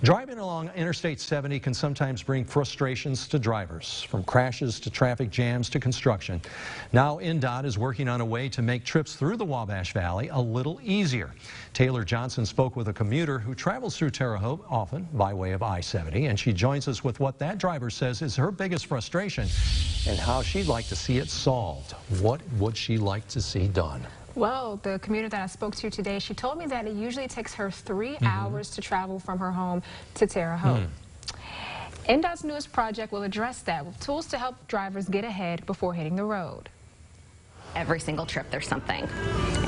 Driving along Interstate 70 can sometimes bring frustrations to drivers, from crashes to traffic jams to construction. Now INDOT is working on a way to make trips through the Wabash Valley a little easier. Taylor Johnson spoke with a commuter who travels through Terre Haute often by way of I-70, and she joins us with what that driver says is her biggest frustration and how she'd like to see it solved. What would she like to see done? Well, the commuter that I spoke to today, she told me that it usually takes her 3 hours to travel from her home to Terre Haute. INDOT's newest project will address that with tools to help drivers get ahead before hitting the road. Every single trip there's something,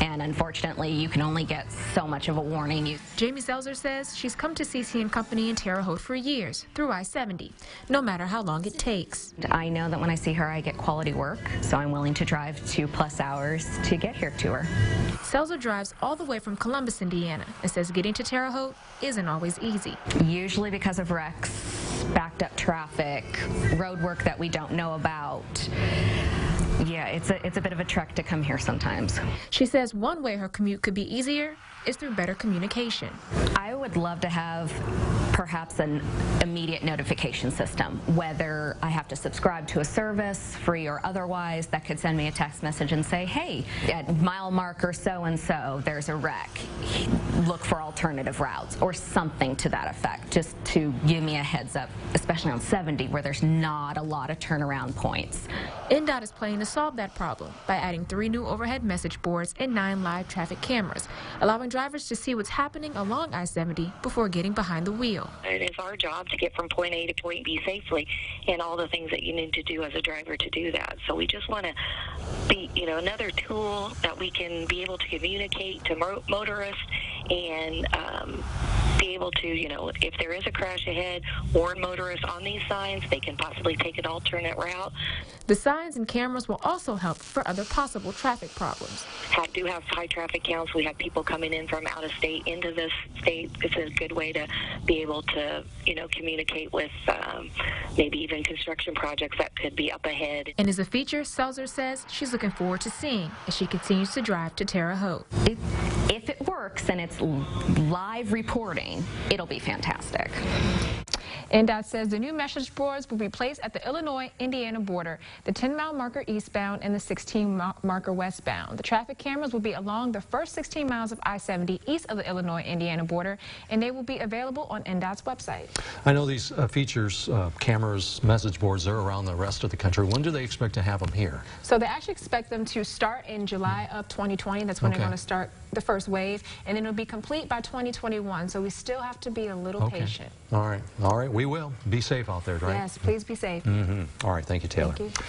and unfortunately you can only get so much of a warning. Jamie Selzer says she's come to CC & Company in Terre Haute for years through I-70, no matter how long it takes. I know that when I see her I get quality work, so I'm willing to drive 2+ hours to get here to her. Selzer drives all the way from Columbus, Indiana, and says getting to Terre Haute isn't always easy. Usually because of wrecks, backed up traffic, road work that we don't know about. Yeah, it's a bit of a trek to come here sometimes. She says one way her commute could be easier is through better communication. I would love to have perhaps an immediate notification system, whether I have to subscribe to a service, free or otherwise, that could send me a text message and say, hey, at mile marker so-and-so, there's a wreck. Look for alternative routes, or something to that effect, just to give me a heads up, especially on 70 where there's not a lot of turnaround points. INDOT is planning to solve that problem by adding 3 new overhead message boards and 9 live traffic cameras, allowing drivers to see what's happening along I-70 before getting behind the wheel. It is our job to get from point A to point B safely, and all the things that you need to do as a driver to do that. So we just want to be, another tool that we can be able to communicate to motorists and be able to, if there is a crash ahead, warn motorists on these signs. They can possibly take an alternate route. The signs and cameras will also help for other possible traffic problems. Do have high traffic counts. We have people coming in from out of state into this state. It's a good way to be able to, communicate with maybe even construction projects that could be up ahead. And is a feature Selzer says she's looking forward to seeing as she continues to drive to Terre Haute. If it works and it's live reporting, it'll be fantastic. INDOT says the new message boards will be placed at the Illinois-Indiana border, the 10-mile marker eastbound and the 16-marker westbound. The traffic cameras will be along the first 16 miles of I-70 east of the Illinois-Indiana border, and they will be available on INDOT's website. I know these features, cameras, message boards, are around the rest of the country. When do they expect to have them here? So they actually expect them to start in July of 2020. That's when they're going to start the first wave, and then it'll be complete by 2021. So we still have to be a little patient. All right. We will. Be safe out there, right? Yes, please be safe. All right. Thank you, Taylor. Thank you.